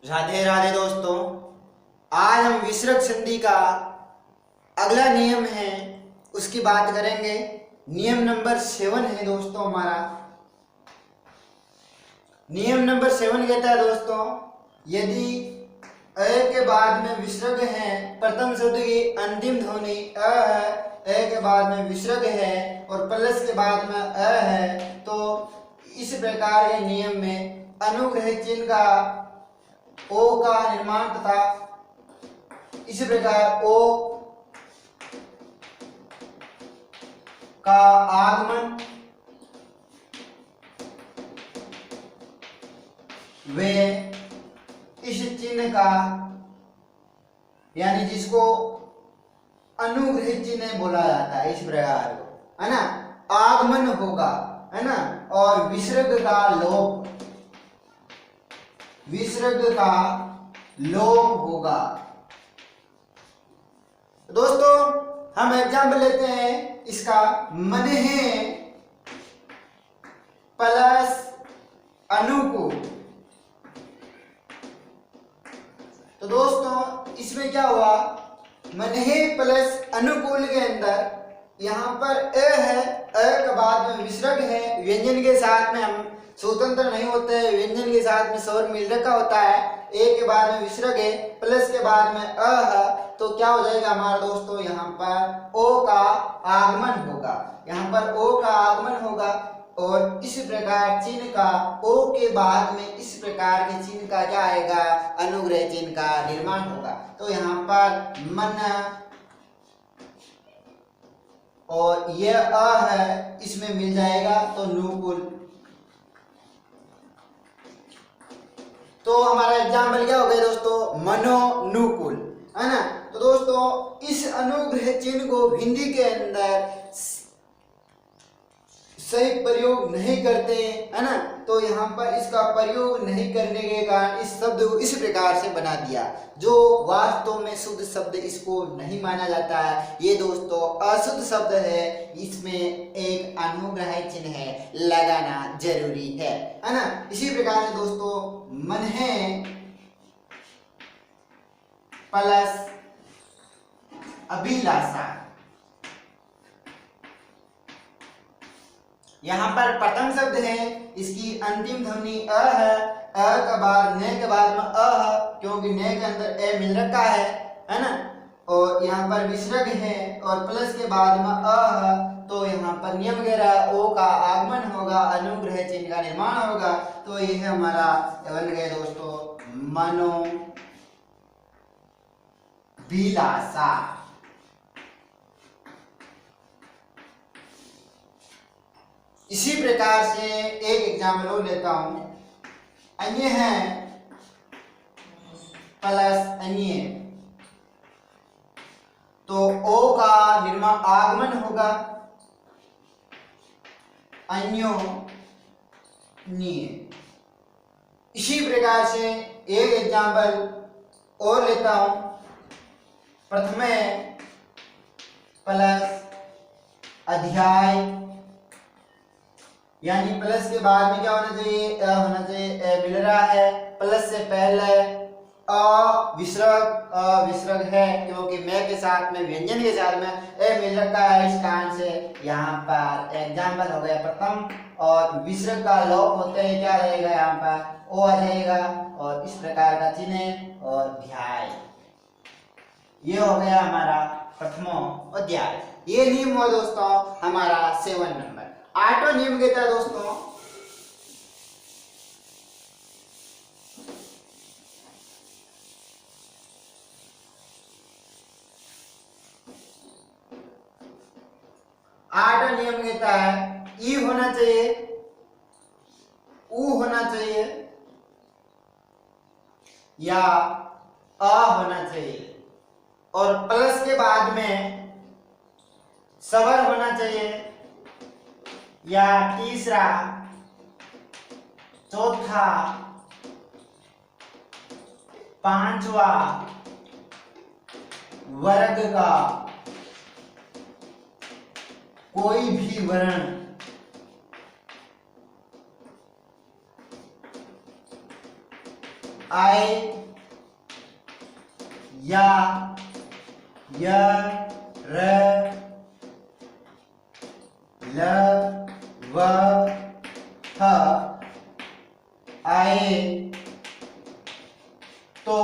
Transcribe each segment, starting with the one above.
राधे राधे दोस्तों। आज हम विसर्ग संधि का अगला नियम है उसकी बात करेंगे। नियम नंबर 7 है दोस्तों हमारा। नियम नंबर 7 कहता है दोस्तों, यदि अ के बाद में विसर्ग है, प्रथम शब्द की अंतिम ध्वनि अ है, अ के बाद में विसर्ग है और प्लस के बाद में अ है, तो इस प्रकार के नियम में अनुग्रह चिन्ह का ओ का निर्माण तथा इस प्रकार ओ का आगमन वे इस चिन्ह का यानी जिसको अनुग्रह चिन्ह बोला जाता है, इस प्रकार को है ना, आगमन होगा है ना, और विसर्ग का लोप, विसर्ग का लोप होगा। दोस्तों हम एग्जाम्पल लेते हैं इसका। मन्हे प्लस अनुकूल। तो दोस्तों इसमें क्या हुआ, मन्हे प्लस अनुकूल के अंदर यहाँ पर अ है, अ के बाद में विसर्ग है, व्यंजन के साथ में हम स्वतंत्र नहीं होते हैं, व्यंजन के साथ में स्वर मिल रखा होता है। ए के बाद में विसर्ग है, प्लस के बाद में अ है, तो क्या हो जाएगा हमारा दोस्तों, यहाँ पर ओ का आगमन होगा, यहाँ पर ओ का आगमन होगा और इस प्रकार चिन्ह का ओ के बाद में इस प्रकार के चिन्ह का क्या आएगा, अनुग्रह चिन्ह का निर्माण होगा। तो यहाँ पर मन और यह अ है, इसमें मिल जाएगा तो नुकुल। तो हमारा एग्जाम्पल क्या हो गया दोस्तों, मनोनुकूल है ना। तो दोस्तों इस अनुग्रह चिन्ह को हिंदी के अंदर सही प्रयोग नहीं करते है ना, तो यहाँ पर इसका प्रयोग नहीं करने के कारण इस शब्द को इस प्रकार से बना दिया, जो वास्तव में शुद्ध शब्द इसको नहीं माना जाता है। ये दोस्तों अशुद्ध शब्द है, इसमें एक अनुग्रह चिन्ह है, लगाना जरूरी है ना। इसी प्रकार से दोस्तों मन्हे प्लस अभिलाषा, यहाँ पर प्रथम शब्द है, इसकी अंतिम ध्वनि अ है, अ के बाद ने के बाद में अ है, क्योंकि ने के अंदर ए मिल रखा है ना, और यहाँ पर विसर्ग है और प्लस के बाद में अ है, तो यहाँ पर नियम कह रहा है ओ का आगमन होगा, अनुग्रह चिन्ह का निर्माण होगा। तो ये है हमारा बन गए दोस्तों मनो विलासा। इसी प्रकार से एक एग्जाम्पल और लेता हूं, अन्य है प्लस अन्य, तो ओ का निर्माण आगमन होगा, अन्यो नीय। इसी प्रकार से एक एग्जाम्पल और लेता हूं, प्रथमे प्लस अध्याय, यानी प्लस के बाद में क्या होना चाहिए, अ होना चाहिए, मिल रहा है, प्लस से पहले अ विसर्ग है, क्योंकि मैं के साथ में व्यंजन के साथ में ए मिल रखा है, इस कारण से यहाँ पर एग्जाम्पल हो गया प्रथम, और विसर्ग का लोप होते हैं क्या रहेगा, यहाँ पर ओ आ जाएगा और इस प्रकार का चिन्ह और ध्याय। ये हो गया हमारा प्रथमो अध्याय। ये नियम हुआ दोस्तों हमारा 7 नंबर। 8वां नियम कहता है दोस्तों, कहता है ई होना चाहिए, ऊ होना चाहिए या अ होना चाहिए, और प्लस के बाद में स्वर होना चाहिए, या तीसरा, चौथा, पांचवा वर्ग का कोई भी वर्ण आए, या, य, र, ल, व, ह, आए तो,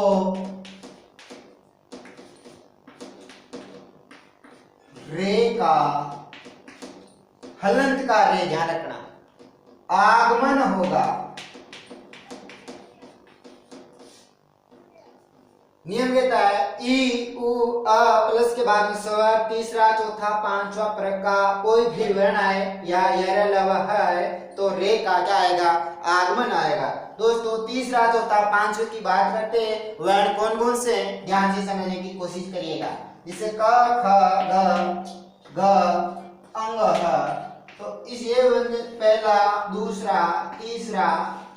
रे का हलंत का रे ध्यान रखना, आगमन होगा। नियम कहता है ई, उ, अ प्लस के बाद में स्वर, तीसरा, चौथा, पांचवा प्रकार का कोई भी वर्ण आए या यर, लव, है तो रे का क्या आएगा, आगमन आएगा। दोस्तों तीसरा, चौथा, पांचवे की बात करते हैं, वर्ण कौन कौन से हैं ध्यान से समझने की कोशिश करिएगा। जैसे क, ख, ग, अंग, ह, तो इस ये व्यंजन पहला, दूसरा, तीसरा,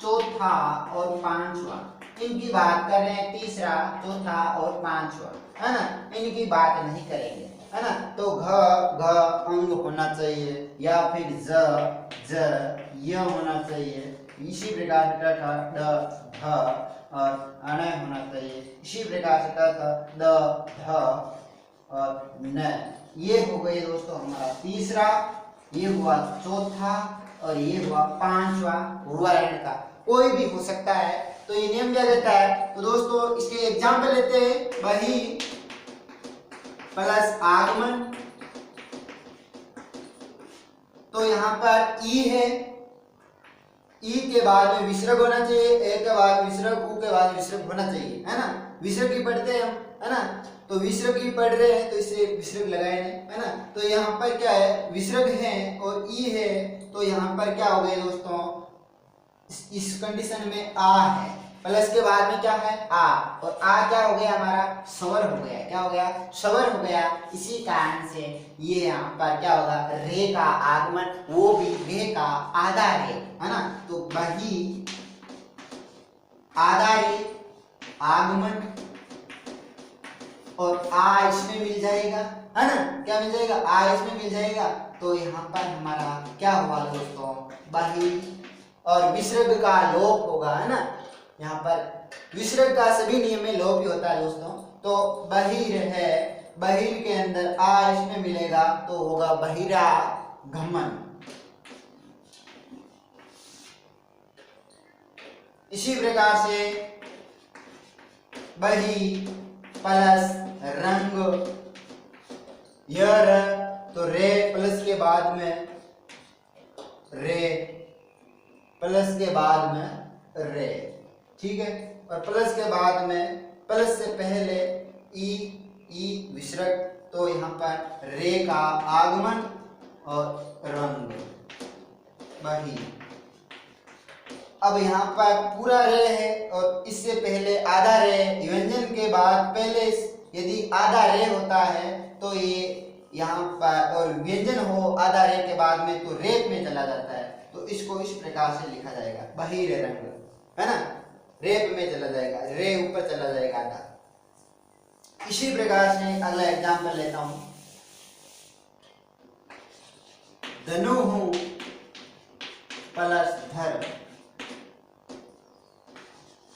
चौथा और पांचवा, इनकी बात करें, तीसरा, चौथा और पांचवा, है ना, इनकी बात नहीं करेंगे, है ना। तो घ, घ अंग होना चाहिए, या फिर ज, ज, य होना चाहिए। इसी प्रकार से ट, ड, ढ और अण होना चाहिए। इसी प्रकार से ट, द, ध और न। ये हो गए दोस्तों हमारा तीसरा, ये हुआ चौथा और ये हुआ पांचवा वर्ण का। कोई भी हो सकता है, तो ये नियम क्या कहता है। तो दोस्तों इसके एग्जाम्पल लेते हैं, वही प्लस आगमन, तो यहाँ पर ई है, ई के बाद में विसर्ग होना चाहिए, ए के बाद विसर्ग, उ के बाद विसर्ग होना चाहिए, है ना। विसर्ग की पढ़ते हैं हम, है ना, तो विसर्ग की पढ़ रहे हैं तो इसे विसर्ग लगाए नहीं, है ना। तो यहाँ पर क्या है, विसर्ग है और ई है, तो यहाँ पर क्या हो गया दोस्तों, इस कंडीशन में आ है, प्लस के बाद में क्या है आ, और आ क्या हो गया हमारा, स्वर हो गया। क्या हो गया, स्वर हो गया। इसी कारण से ये यहाँ पर क्या होगा, रे का आगमन, वो भी रे का आधा रे, है ना। तो वही आधा रे आगमन और आ इसमें मिल जाएगा, है ना, क्या मिल जाएगा, आ इसमें मिल जाएगा। तो यहाँ पर हमारा क्या हुआ दोस्तों, वही और विसर्ग का लोप होगा, है ना। यहाँ पर विसर्ग का सभी नियम में लोप ही होता है दोस्तों। तो बहिर है, बहिर के अंदर आ इसमें मिलेगा तो होगा बहिरा गमन। इसी प्रकार से बही प्लस रंग, यर, तो रे प्लस के बाद में रे, प्लस के बाद में रे, ठीक है। और प्लस के बाद में, प्लस से पहले ई, ई विसर्ग, तो यहाँ पर रे का आगमन और रंग बही। अब यहाँ पर पूरा रे है और इससे पहले आधा रे, व्यंजन के बाद पहले यदि आधा रे होता है तो ये यहाँ पर, और व्यंजन हो आधा रे के बाद में तो रेप में चला जाता है, तो इसको इस प्रकार से लिखा जाएगा बहिरे रंग, है ना, रेप में चला जाएगा, रे ऊपर चला जाएगा आधा। इसी प्रकार से अगला एग्जाम्पल लेता हूं, धनु हूं प्लस धर,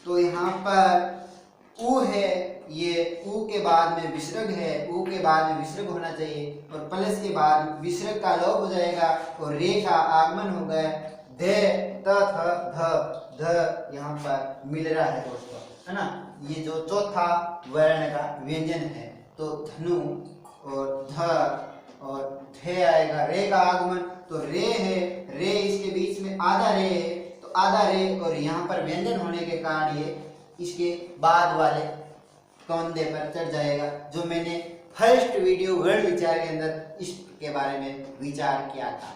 तो यहाँ पर उ है, ये उ के बाद में विसर्ग है, उ के बाद में विसर्ग होना चाहिए और प्लस के बाद विसर्ग का लोप हो जाएगा और रे का आगमन हो गया। ध, त, थ, ध, ध यहाँ पर मिल रहा है दोस्तों, है ना। ये जो चौथा वर्ण का व्यंजन है, तो धनु और ध और थे आएगा, रे का आगमन, तो रे है, रे इसके बीच में आधा रे है, तो आधा रे और यहाँ पर व्यंजन होने के कारण ये इसके बाद वाले कौंधे पर चढ़ जाएगा, जो मैंने फर्स्ट वीडियो वर्ण विचार के अंदर इसके बारे में विचार किया था।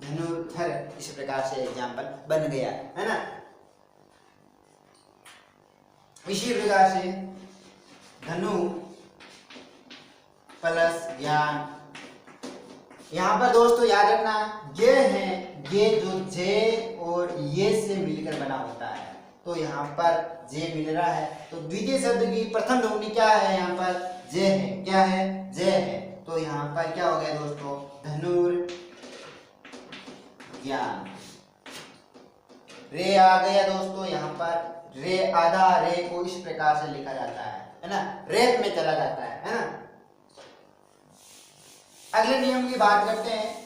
धनुर्धर इस प्रकार से एग्जाम्पल बन गया, है ना। इसी प्रकार से धनु प्लस ज्ञान, यहाँ पर दोस्तों याद रखना ये है, ये जो जे और ये से मिलकर बना होता है, तो यहाँ पर जे मिल रहा है, तो द्वितीय शब्द की प्रथम ध्वनि क्या है, यहाँ पर जे है, क्या है, जे है, तो यहाँ पर क्या हो गया दोस्तों, धनुर ज्ञान, रे आ गया दोस्तों। यहाँ पर रे आधा रे को इस प्रकार से लिखा जाता है ना, रेप में चला जाता है ना। अगले नियम की बात करते हैं।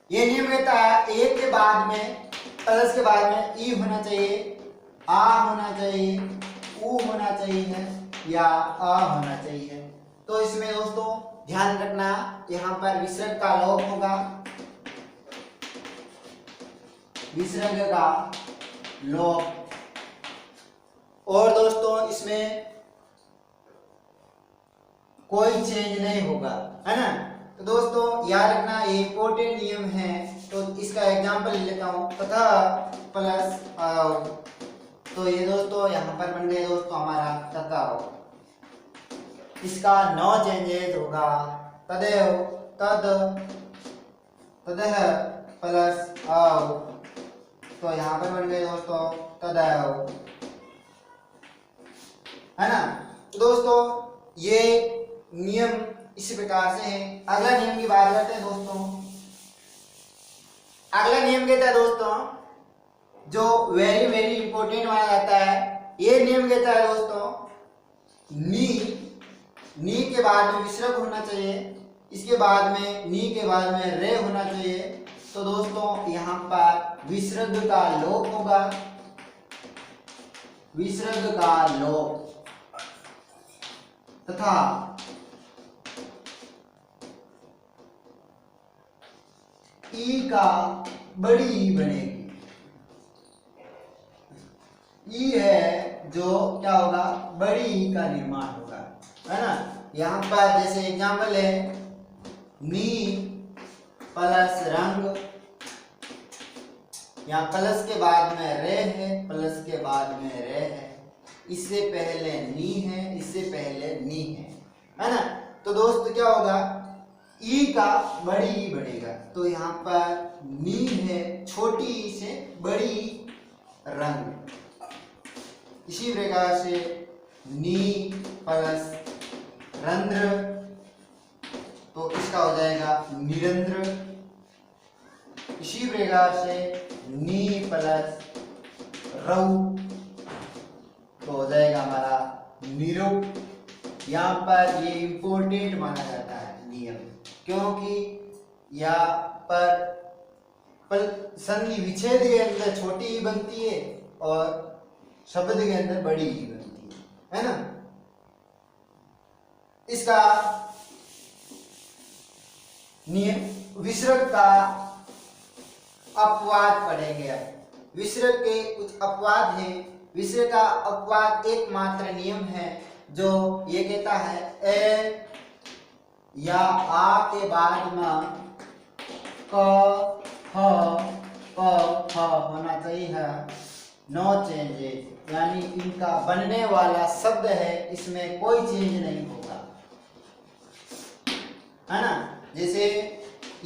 ये नियम कहता है ए के बाद में प्लस के बाद में ई होना चाहिए, आ होना चाहिए, ऊ होना चाहिए या अ होना चाहिए। तो इसमें दोस्तों ध्यान रखना, यहाँ पर विसर्ग का लोप होगा, विसर्ग का लोप। और दोस्तों इसमें कोई चेंज नहीं होगा, है ना। तो दोस्तों याद रखना, ये इंपॉर्टेंट नियम है। तो इसका एग्जांपल लेता हूँ, तथा प्लस तो ये दोस्तों यहाँ पर बन गए दोस्तों हमारा तथा। इसका नो चेंजेस होगा, तदेव, तद, तदह प्लस आव। तो यहाँ पर बन गए दोस्तों तदेव, है ना। दोस्तों ये नियम इस प्रकार से है। अगला नियम की बात करते हैं दोस्तों। अगला नियम कहता है दोस्तों, जो वेरी वेरी इंपॉर्टेंट माना जाता है, ये नियम कहता है दोस्तों, नी के बाद में विसर्ग होना चाहिए, इसके बाद में नी के बाद में रे होना चाहिए। तो दोस्तों यहाँ पर विसर्ग का लोप होगा, विसर्ग का लोप, तथा ई का बड़ी ई बनेगी। ई है जो क्या होगा, बड़ी ई का निर्माण होगा, है ना। यहाँ पर जैसे एग्जाम्पल है, नी प्लस रंग, यहाँ प्लस के बाद में रे है, प्लस के बाद में रे है, इससे पहले नी है, इससे पहले नी है ना। तो दोस्त क्या होगा, ई का बड़ी ई बनेगा। तो यहाँ पर नी है, छोटी ई से बड़ी ई रंग। इसी प्रकार से नी प्लस रंध्र, तो इसका हो जाएगा निरंध्र। इसी प्रकार से नी प्लस रौ, तो हो जाएगा हमारा निरो। यहाँ पर ये इंपॉर्टेंट माना जाता है नियम, क्योंकि यहाँ पर संधि विच्छेद के अंदर छोटी ई बनती है और शब्द के अंदर बड़ी ई बनती है ना। इसका नियम विसर्ग का अपवाद पढ़ेंगे। अब विसर्ग के कुछ अपवाद हैं। विसर्ग का अपवाद एकमात्र नियम है जो ये कहता है, ए या आ के बाद में क फ होना चाहिए, नो चेंजेस, यानी इनका बनने वाला शब्द है, इसमें कोई चेंज नहीं होगा, है ना। जैसे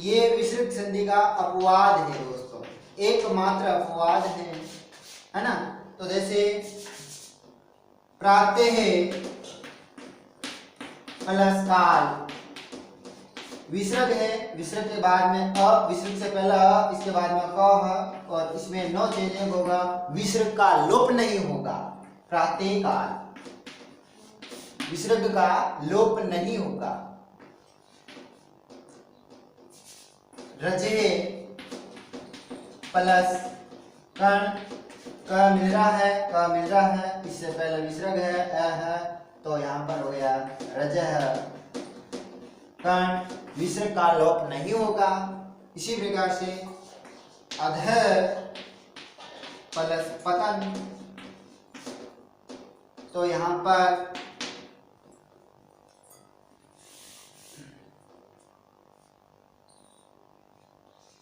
ये विसर्ग संधि का अपवाद है दोस्तों, एकमात्र अपवाद है ना। तो जैसे प्रातः प्लस काल, विसर्ग है, विसर्ग के बाद में अ, विसर्ग से पहला अ, इसके बाद में क है, और इसमें नो चेंजिंग होगा, विसर्ग का लोप नहीं होगा। प्रातः काल, विसर्ग का लोप नहीं होगा। रजे प्लस कण, क मिल रहा है, इससे पहले विसर्ग है, अ है, तो यहाँ पर हो गया रजह। कण, विसर्ग का लोप नहीं होगा। इसी प्रकार से अध प्लस पतन, तो यहाँ पर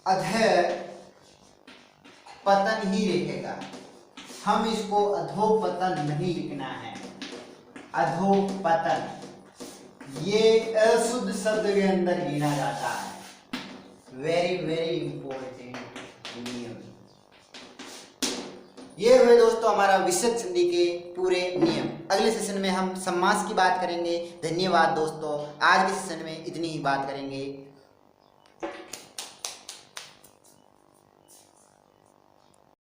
अध पतन ही लिखेगा, हम इसको अधोपतन नहीं लिखना है, अधोपतन ये अशुद्ध शब्द के अंदर गिना जाता है। वेरी वेरी इंपॉर्टेंट नियम, ये हुए दोस्तों हमारा विशेष संधि के पूरे नियम। अगले सेशन में हम समास की बात करेंगे। धन्यवाद दोस्तों, आज के सेशन में इतनी ही बात करेंगे।